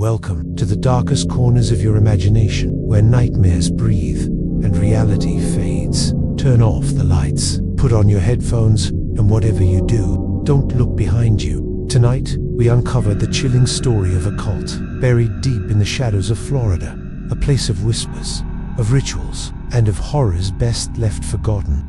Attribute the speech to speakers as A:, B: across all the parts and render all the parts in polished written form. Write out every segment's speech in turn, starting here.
A: Welcome to the darkest corners of your imagination, where nightmares breathe and reality fades. Turn off the lights, put on your headphones, and whatever you do, don't look behind you. Tonight, we uncover the chilling story of Occult, buried deep in the shadows of Florida, a place of whispers, of rituals, and of horrors best left forgotten.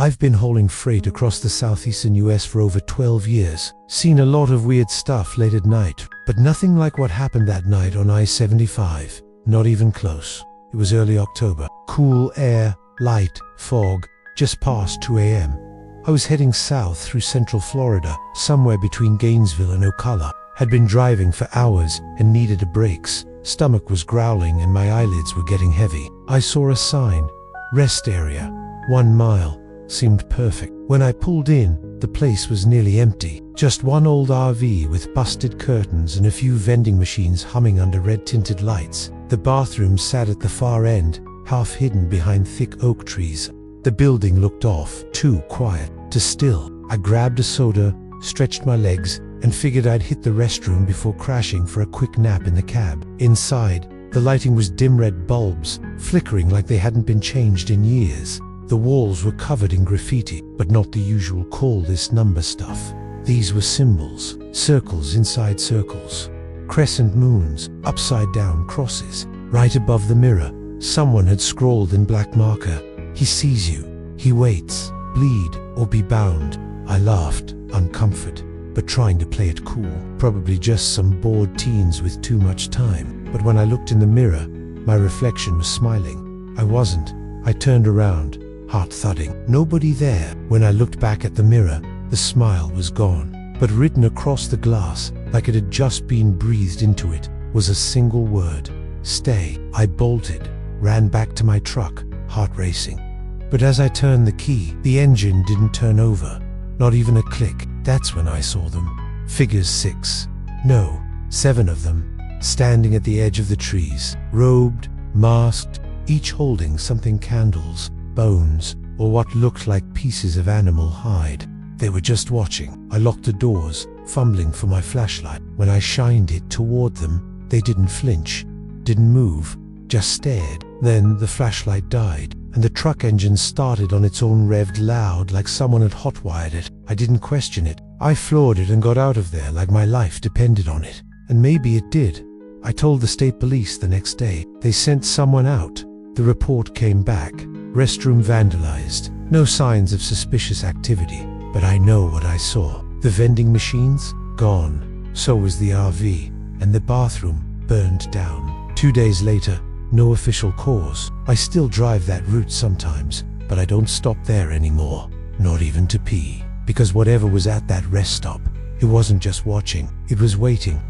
A: I've been hauling freight across the southeastern US for over 12 years, seen a lot of weird stuff late at night, but nothing like what happened that night on I-75, not even close. It was early October, cool air, light, fog, just past 2 a.m. I was heading south through central Florida, somewhere between Gainesville and Ocala. Had been driving for hours and needed a brakes. Stomach was growling and my eyelids were getting heavy. I saw a sign, rest area, 1 mile. Seemed perfect. When I pulled in, the place was nearly empty. Just one old RV with busted curtains and a few vending machines humming under red-tinted lights. The bathroom sat at the far end, half hidden behind thick oak trees. The building looked off, too quiet to still. I grabbed a soda, stretched my legs, and figured I'd hit the restroom before crashing for a quick nap in the cab. Inside, the lighting was dim red bulbs, flickering like they hadn't been changed in years. The walls were covered in graffiti, but not the usual call this number stuff. These were symbols, circles inside circles, crescent moons, upside down crosses. Right above the mirror, someone had scrawled in black marker, "He sees you, he waits, bleed or be bound." I laughed, uncomfort, but trying to play it cool. Probably just some bored teens with too much time. But when I looked in the mirror, my reflection was smiling. I wasn't. I turned around, heart thudding. Nobody there. When I looked back at the mirror, the smile was gone. But written across the glass, like it had just been breathed into it, was a single word: stay. I bolted, ran back to my truck, heart racing. But as I turned the key, the engine didn't turn over. Not even a click. That's when I saw them. Figures 6, no, 7 of them, standing at the edge of the trees, robed, masked, each holding something: candles, bones, or what looked like pieces of animal hide. They were just watching. I locked the doors, fumbling for my flashlight. When I shined it toward them, they didn't flinch, didn't move, just stared. Then the flashlight died, and the truck engine started on its own, revved loud like someone had hotwired it. I didn't question it. I floored it and got out of there like my life depended on it. And maybe it did. I told the state police the next day. They sent someone out. The report came back. Restroom vandalized. No signs of suspicious activity. But I know what I saw. The vending machines? Gone. So was the RV. And the bathroom burned down. 2 days later, no official cause. I still drive that route sometimes, but I don't stop there anymore. Not even to pee. Because whatever was at that rest stop, it wasn't just watching, it was waiting.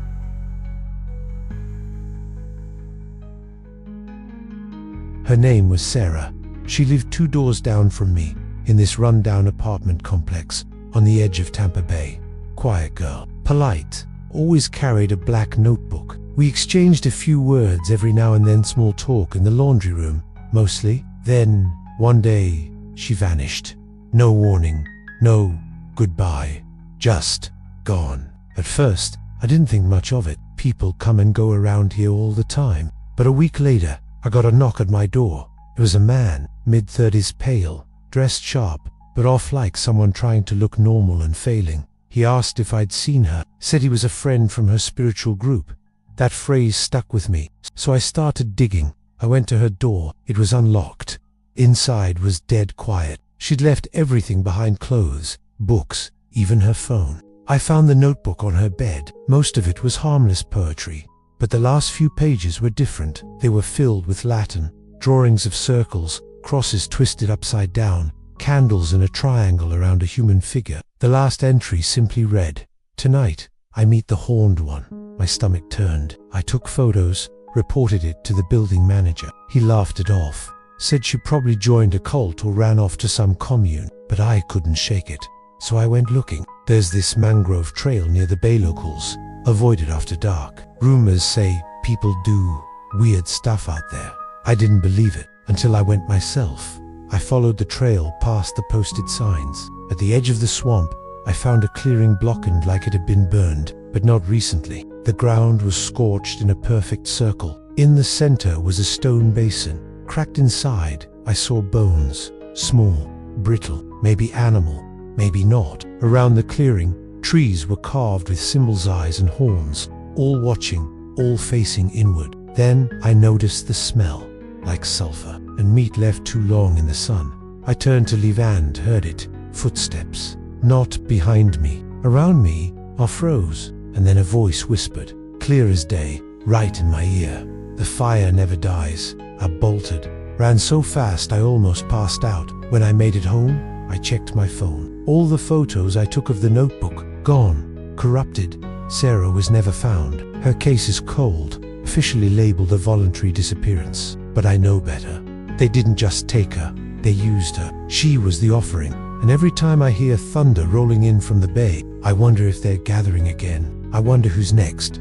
A: Her name was Sarah. She lived 2 doors down from me, in this run-down apartment complex on the edge of Tampa Bay. Quiet girl, polite, always carried a black notebook. We exchanged a few words every now and then, small talk in the laundry room, mostly. Then, one day, she vanished. No warning, no goodbye, just gone. At first, I didn't think much of it. People come and go around here all the time. But a week later, I got a knock at my door. It was a man, mid-30s, pale, dressed sharp, but off like someone trying to look normal and failing. He asked if I'd seen her, said he was a friend from her spiritual group. That phrase stuck with me, so I started digging. I went to her door. It was unlocked. Inside was dead quiet. She'd left everything behind: clothes, books, even her phone. I found the notebook on her bed. Most of it was harmless poetry, but the last few pages were different. They were filled with Latin, drawings of circles, crosses twisted upside down, candles in a triangle around a human figure. The last entry simply read, "Tonight, I meet the horned one." My stomach turned. I took photos, reported it to the building manager. He laughed it off, said she probably joined a cult or ran off to some commune, but I couldn't shake it. So I went looking. There's this mangrove trail near the bay. Locals avoid it after dark. Rumors say people do weird stuff out there. I didn't believe it until I went myself. I followed the trail past the posted signs. At the edge of the swamp, I found a clearing blackened like it had been burned. but not recently. The ground was scorched in a perfect circle. In the center was a stone basin. Cracked inside, I saw bones. Small, brittle, maybe animal, maybe not. Around the clearing, trees were carved with symbols' eyes and horns, all watching, all facing inward. Then I noticed the smell, like sulfur, and meat left too long in the sun. I turned to leave and heard it. Footsteps. Not behind me. Around me, I froze, and then a voice whispered, clear as day, right in my ear. The fire never dies. I bolted, ran so fast I almost passed out. When I made it home, I checked my phone. All the photos I took of the notebook, gone, corrupted. Sarah was never found. Her case is cold, officially labeled a voluntary disappearance. But I know better. They didn't just take her, they used her. She was the offering. And every time I hear thunder rolling in from the bay, I wonder if they're gathering again. I wonder who's next.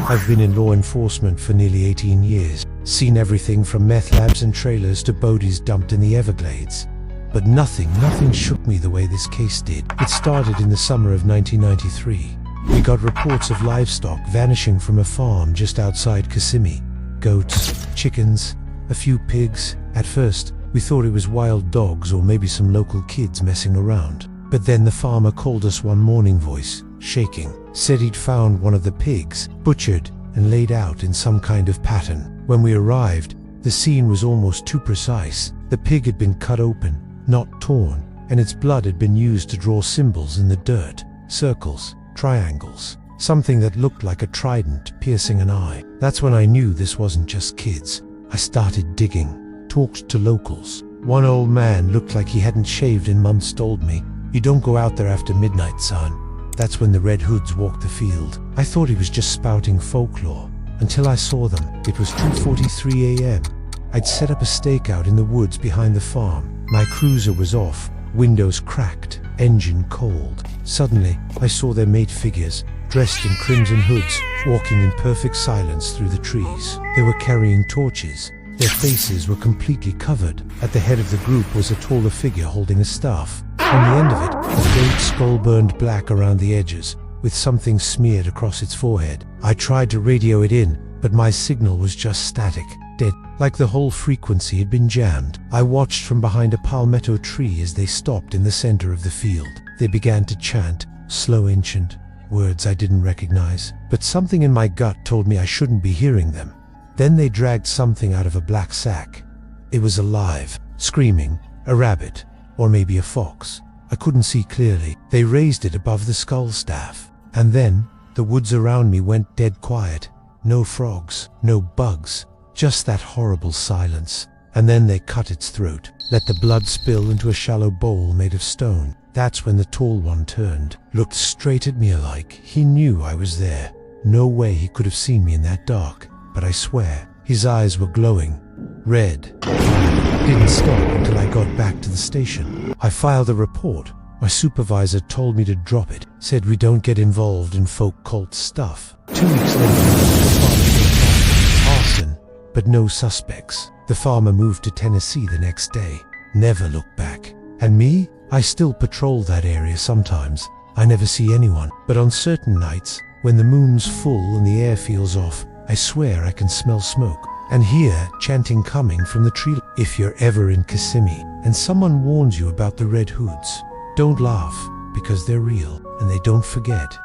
A: I've been in law enforcement for nearly 18 years, seen everything from meth labs and trailers to bodies dumped in the Everglades. But nothing shook me the way this case did. It started in the summer of 1993. We got reports of livestock vanishing from a farm just outside Kissimmee. Goats, chickens, a few pigs. At first, we thought it was wild dogs or maybe some local kids messing around. But then the farmer called us one morning, voice shaking, said he'd found one of the pigs, butchered and laid out in some kind of pattern. When we arrived, the scene was almost too precise. The pig had been cut open, not torn, and its blood had been used to draw symbols in the dirt, circles, triangles, something that looked like a trident piercing an eye. That's when I knew this wasn't just kids. I started digging, talked to locals. One old man looked like he hadn't shaved in months told me, "You don't go out there after midnight, son." That's when the Red Hoods walked the field. I thought he was just spouting folklore, until I saw them. It was 2:43 a.m. I'd set up a stakeout in the woods behind the farm. My cruiser was off, windows cracked, engine cold. Suddenly, I saw their mate figures, dressed in crimson hoods, walking in perfect silence through the trees. They were carrying torches. Their faces were completely covered. At the head of the group was a taller figure holding a staff. On the end of it, a great skull burned black around the edges, with something smeared across its forehead. I tried to radio it in, but my signal was just static, dead, like the whole frequency had been jammed. I watched from behind a palmetto tree as they stopped in the center of the field. They began to chant, slow ancient, words I didn't recognize, but something in my gut told me I shouldn't be hearing them. Then they dragged something out of a black sack. It was alive, screaming, a rabbit, or maybe a fox. I couldn't see clearly. They raised it above the skull staff. And then, the woods around me went dead quiet. No frogs, no bugs, just that horrible silence. And then they cut its throat, let the blood spill into a shallow bowl made of stone. That's when the tall one turned, looked straight at me like he knew I was there. No way he could have seen me in that dark, but I swear, his eyes were glowing, red. Didn't stop until I got back to the station. I filed a report. My supervisor told me to drop it, said we don't get involved in folk cult stuff. 2 weeks later, the farmer came back. Arson, but no suspects. The farmer moved to Tennessee the next day, never looked back. And me? I still patrol that area sometimes. I never see anyone, but on certain nights, when the moon's full and the air feels off, I swear I can smell smoke and hear chanting coming from the tree. If you're ever in Kissimmee and someone warns you about the Red Hoods, don't laugh, because they're real and they don't forget.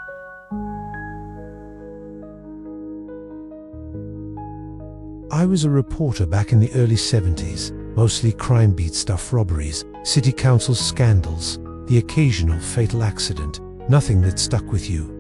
A: I was a reporter back in the early 70s, mostly crime beat stuff, robberies, city council scandals, the occasional fatal accident, nothing that stuck with you.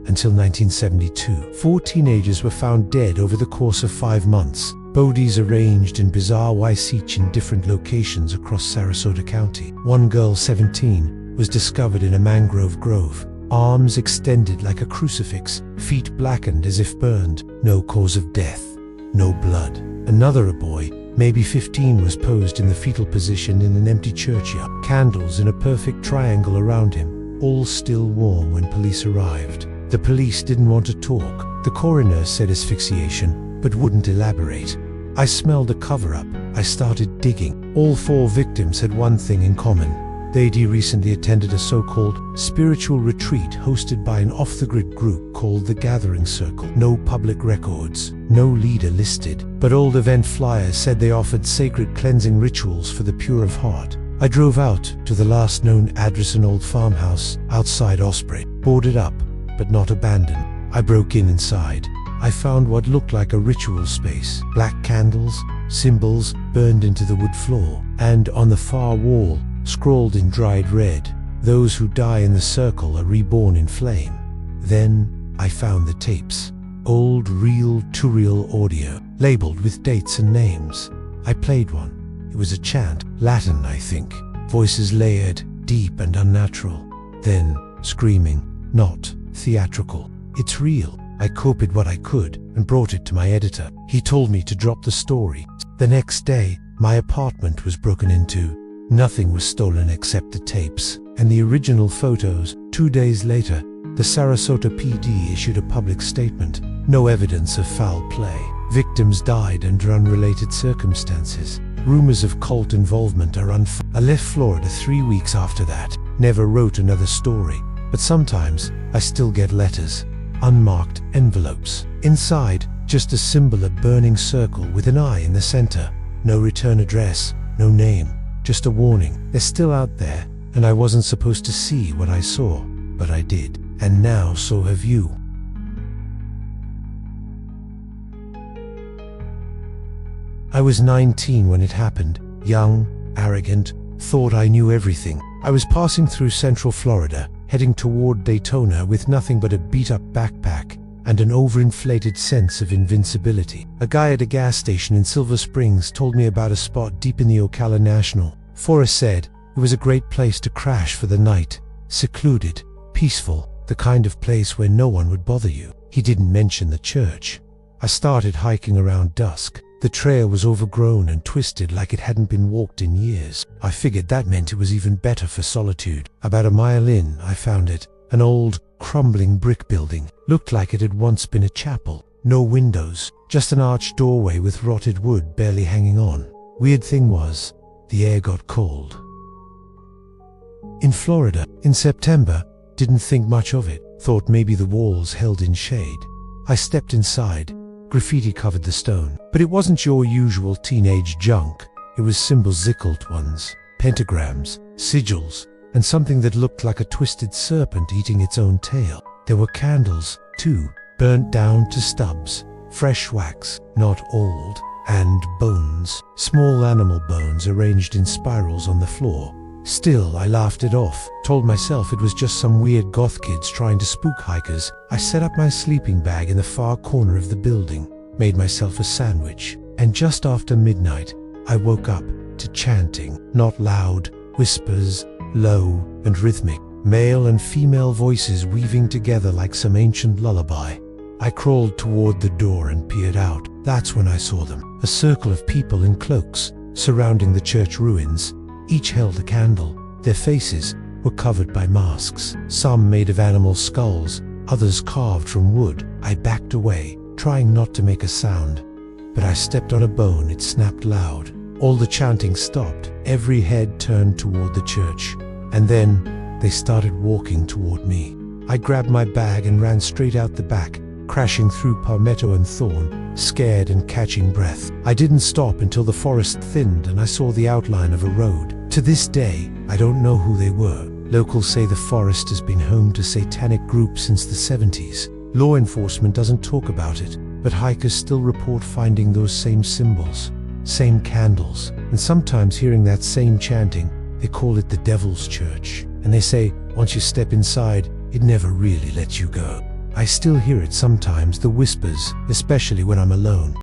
A: Until 1972, 4 teenagers were found dead over the course of 5 months, bodies arranged in bizarre ways each in different locations across Sarasota County. One girl, 17, was discovered in a mangrove grove, arms extended like a crucifix, feet blackened as if burned, no cause of death, no blood. Another, a boy, maybe 15, was posed in the fetal position in an empty churchyard, candles in a perfect triangle around him, all still warm when police arrived. The police didn't want to talk. The coroner said asphyxiation, but wouldn't elaborate. I smelled a cover-up. I started digging. All 4 victims had one thing in common. The AD recently attended a so-called spiritual retreat hosted by an off-the-grid group called the Gathering Circle. No public records, no leader listed, but old event flyers said they offered sacred cleansing rituals for the pure of heart. I drove out to the last known address, an old farmhouse outside Osprey, boarded up, but not abandoned. I broke inside. I found what looked like a ritual space. Black candles, symbols burned into the wood floor, and on the far wall, scrawled in dried red, "Those who die in the circle are reborn in flame." Then I found the tapes. Old reel-to-reel audio, labeled with dates and names. I played one. It was a chant, Latin I think, voices layered, deep and unnatural. Then screaming, not theatrical. "It's real." I copied what I could and brought it to my editor. He told me to drop the story. The next day, my apartment was broken into. Nothing was stolen except the tapes and the original photos. 2 days later, the Sarasota PD issued a public statement. No evidence of foul play. Victims died under unrelated circumstances. Rumors of cult involvement are I left Florida 3 weeks after that. Never wrote another story, but sometimes I still get letters. Unmarked envelopes. Inside, just a symbol, a burning circle with an eye in the center. No return address, no name, just a warning. They're still out there, and I wasn't supposed to see what I saw, but I did. And now so have you. I was 19 when it happened. Young, arrogant, thought I knew everything. I was passing through Central Florida, heading toward Daytona with nothing but a beat-up backpack and an overinflated sense of invincibility. A guy at a gas station in Silver Springs told me about a spot deep in the Ocala National Forest. Said it was a great place to crash for the night. Secluded, peaceful, the kind of place where no one would bother you. He didn't mention the church. I started hiking around dusk. The trail was overgrown and twisted like it hadn't been walked in years. I figured that meant it was even better for solitude. About a mile in, I found it. An old, crumbling brick building. Looked like it had once been a chapel. No windows, just an arched doorway with rotted wood barely hanging on. Weird thing was, the air got cold. In Florida, in September, didn't think much of it. Thought maybe the walls held in shade. I stepped inside. Graffiti covered the stone, but it wasn't your usual teenage junk. It was symbols, occult ones, pentagrams, sigils, and something that looked like a twisted serpent eating its own tail. There were candles, too, burnt down to stubs, fresh wax, not old, and bones, small animal bones arranged in spirals on the floor. Still, I laughed it off, told myself it was just some weird goth kids trying to spook hikers. I set up my sleeping bag in the far corner of the building, made myself a sandwich, and just after midnight, I woke up to chanting. Not loud, whispers, low and rhythmic, male and female voices weaving together like some ancient lullaby. I crawled toward the door and peered out. That's when I saw them, a circle of people in cloaks, surrounding the church ruins. Each held a candle. Their faces were covered by masks, some made of animal skulls, others carved from wood. I backed away, trying not to make a sound. But I stepped on a bone. It snapped loud. All the chanting stopped. Every head turned toward the church. And then they started walking toward me. I grabbed my bag and ran straight out the back, crashing through palmetto and thorn, scared and catching breath. I didn't stop until the forest thinned and I saw the outline of a road. To this day, I don't know who they were. Locals say the forest has been home to satanic groups since the 70s. Law enforcement doesn't talk about it, but hikers still report finding those same symbols, same candles, and sometimes hearing that same chanting. They call it the Devil's Church, and they say once you step inside, it never really lets you go. I still hear it sometimes, the whispers, especially when I'm alone.